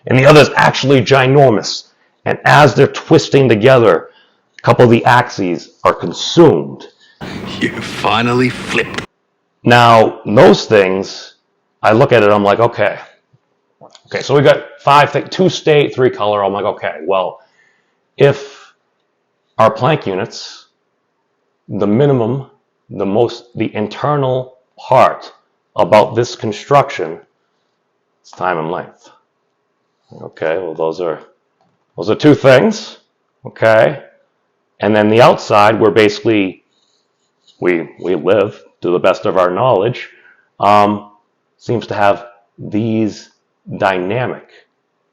and the other is actually ginormous. And as they're twisting together, a couple of the axes are consumed. You finally flipped. Now, those things, I look at it, I'm like, okay, so we got 5 things, 2 state, 3 color. I'm like, okay, well, if our Planck units, the minimum, the internal part about this construction is time and length. Okay, well, those are 2 things. Okay, and then the outside, we're basically we live to the best of our knowledge, seems to have these dynamic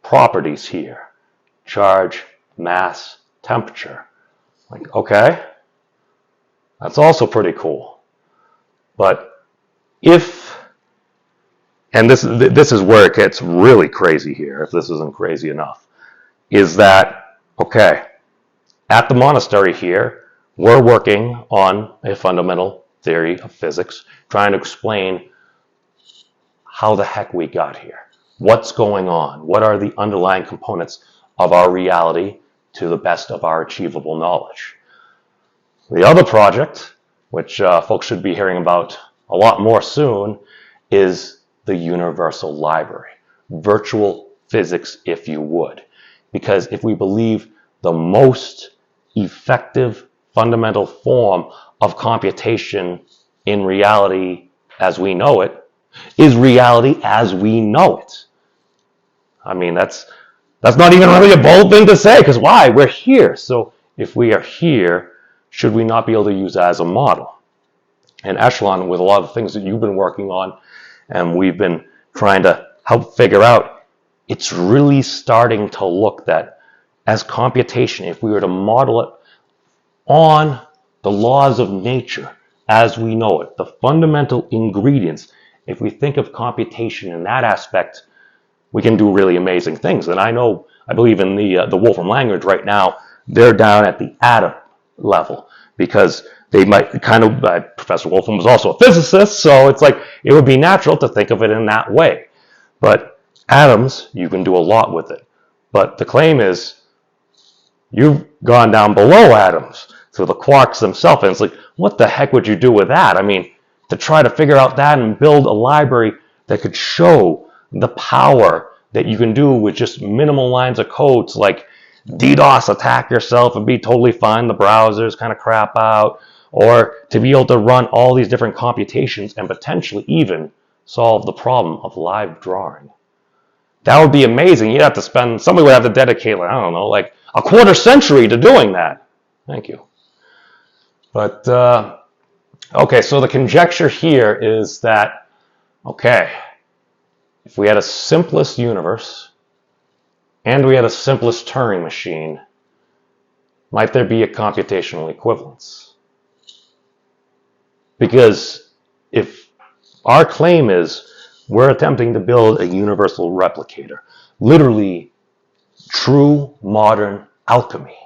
properties here: charge, mass, temperature. Like, okay, that's also pretty cool. But if, and this is where it gets really crazy here, if this isn't crazy enough, is that, okay, at the monastery here, we're working on a fundamental theory of physics, trying to explain how the heck we got here. What's going on? What are the underlying components of our reality to the best of our achievable knowledge? The other project, which folks should be hearing about a lot more soon, is the Universal Library. Virtual physics, if you would. Because if we believe the most effective fundamental form of computation in reality as we know it is reality as we know it. I mean, that's not even really a bold thing to say, because why? We're here. So if we are here, should we not be able to use that as a model? And Echelon, with a lot of the things that you've been working on and we've been trying to help figure out, it's really starting to look that as computation, if we were to model it on the laws of nature as we know it, the fundamental ingredients, if we think of computation in that aspect, we can do really amazing things. And I believe in the Wolfram language right now, they're down at the atom level, because they might Professor Wolfram was also a physicist, so it's like it would be natural to think of it in that way. But atoms, you can do a lot with it. But the claim is you've gone down below atoms, so the quarks themselves, and it's like, what the heck would you do with that? I mean, to try to figure out that and build a library that could show the power that you can do with just minimal lines of codes, like DDoS attack yourself and be totally fine, the browsers kind of crap out, or to be able to run all these different computations and potentially even solve the problem of live drawing. That would be amazing. You'd have to somebody would have to dedicate, I don't know, like a quarter century to doing that. Thank you. But, okay, so the conjecture here is that, okay, if we had a simplest universe and we had a simplest Turing machine, might there be a computational equivalence? Because if our claim is we're attempting to build a universal replicator, literally true modern alchemy,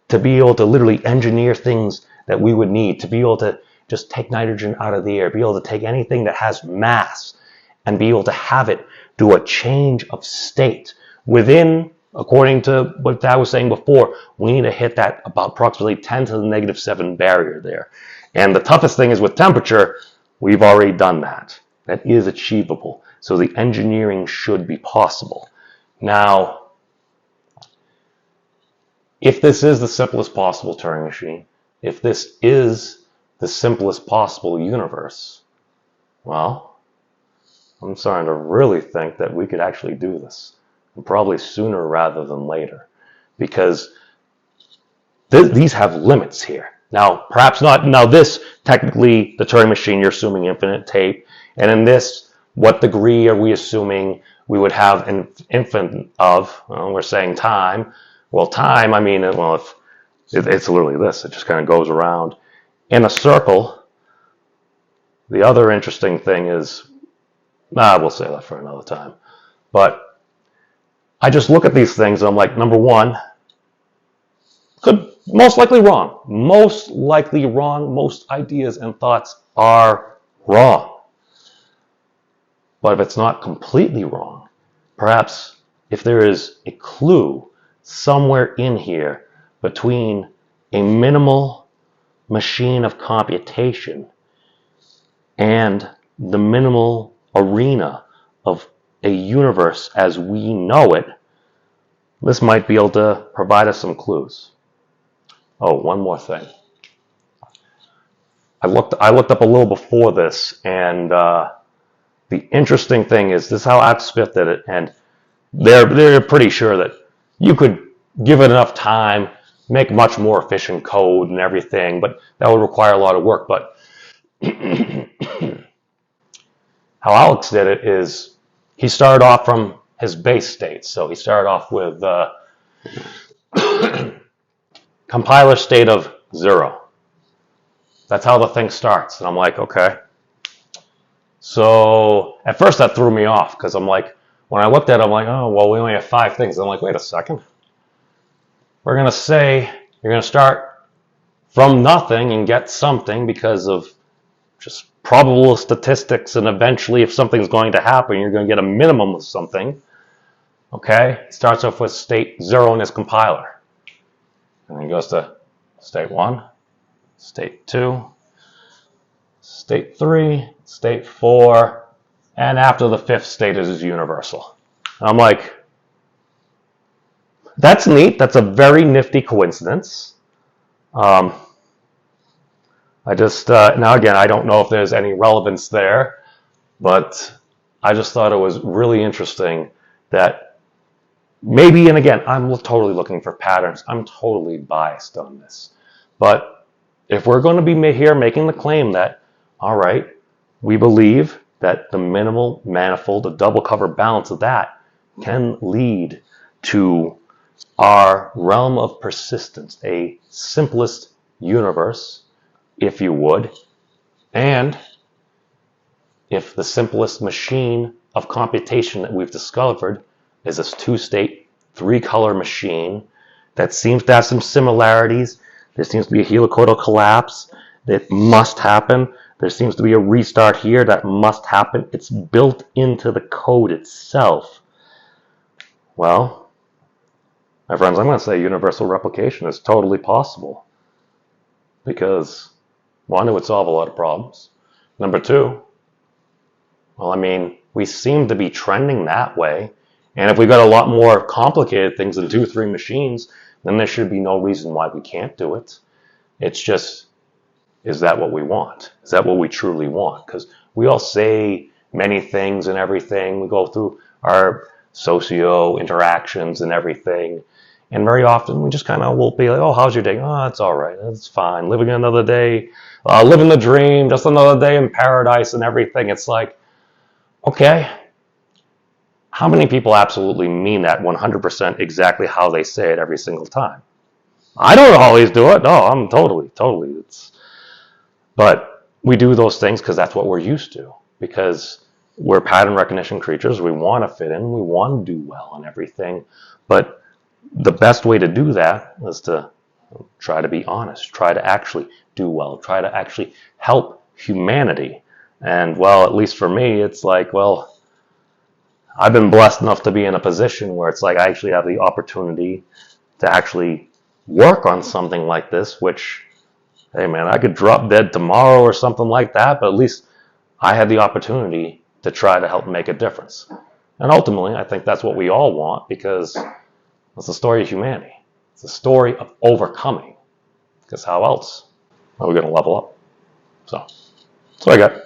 to be able to literally engineer things that we would need, to be able to just take nitrogen out of the air, be able to take anything that has mass and be able to have it do a change of state within, according to what Dad was saying before, we need to hit that about approximately 10 to the negative 7 barrier there. And the toughest thing is with temperature, we've already done that. That is achievable. So the engineering should be possible. Now, if this is the simplest possible Turing machine, if this is the simplest possible universe, well, I'm starting to really think that we could actually do this, and probably sooner rather than later, because these have limits here. Now, perhaps not. Now, this, technically, the Turing machine, you're assuming infinite tape. And in this, what degree are we assuming we would have an infinite of? Well, we're saying time. Well, time, I mean, well, if it's literally this. It just kind of goes around in a circle. The other interesting thing is, we'll say that for another time. But I just look at these things and I'm like, number one, most likely wrong. Most likely wrong. Most ideas and thoughts are wrong. But if it's not completely wrong, perhaps if there is a clue somewhere in here between a minimal machine of computation and the minimal arena of a universe as we know it, this might be able to provide us some clues. Oh, one more thing. I looked up a little before this, and the interesting thing is this is how AppSmith did it, and they're pretty sure that you could give it enough time, make much more efficient code and everything, but that would require a lot of work. But how Alex did it is he started off from his base state. So he started off with compiler state of 0. That's how the thing starts. And I'm like, okay. So at first that threw me off because I'm like, when I looked at it, I'm like, oh, well, we only have 5 things. I'm like, wait a second. We're going to say you're going to start from nothing and get something because of just probable statistics, and eventually if something's going to happen, you're going to get a minimum of something. Okay? He starts off with state 0 in his compiler. And then he goes to state 1, state 2, state 3, state 4, and after the 5th state is universal. And I'm like, that's neat. That's a very nifty coincidence. I just, now again, I don't know if there's any relevance there, but I just thought it was really interesting that maybe, and again, I'm totally looking for patterns. I'm totally biased on this. But if we're going to be here making the claim that, all right, we believe that the minimal manifold, the double cover balance of that can lead to our realm of persistence, a simplest universe, if you would, and if the simplest machine of computation that we've discovered is this 2-state, 3-color machine that seems to have some similarities. There seems to be a helicoidal collapse that must happen. There seems to be a restart here that must happen. It's built into the code itself. Well, my friends, I'm going to say universal replication is totally possible because, one, it would solve a lot of problems. Number 2, well, I mean, we seem to be trending that way. And if we've got a lot more complicated things than 2 or 3 machines, then there should be no reason why we can't do it. It's just, is that what we want? Is that what we truly want? Because we all say many things and everything. We go through our socio interactions and everything. And very often we just kind of will be like, oh, how's your day? Oh, it's all right. It's fine. Living another day. Living the dream. Just another day in paradise and everything. It's like, okay. How many people absolutely mean that 100% exactly how they say it every single time? I don't always do it. No, I'm totally. But we do those things because that's what we're used to. Because we're pattern recognition creatures. We want to fit in. We want to do well and everything. But the best way to do that is to try to be honest. Try to actually do well. Try to actually help humanity. And, well, at least for me, it's like, well, I've been blessed enough to be in a position where it's like I actually have the opportunity to actually work on something like this, which, hey man, I could drop dead tomorrow or something like that, but at least I had the opportunity to try to help make a difference. And ultimately, I think that's what we all want because it's the story of humanity. It's the story of overcoming. Because how else are we going to level up? So, that's what I got.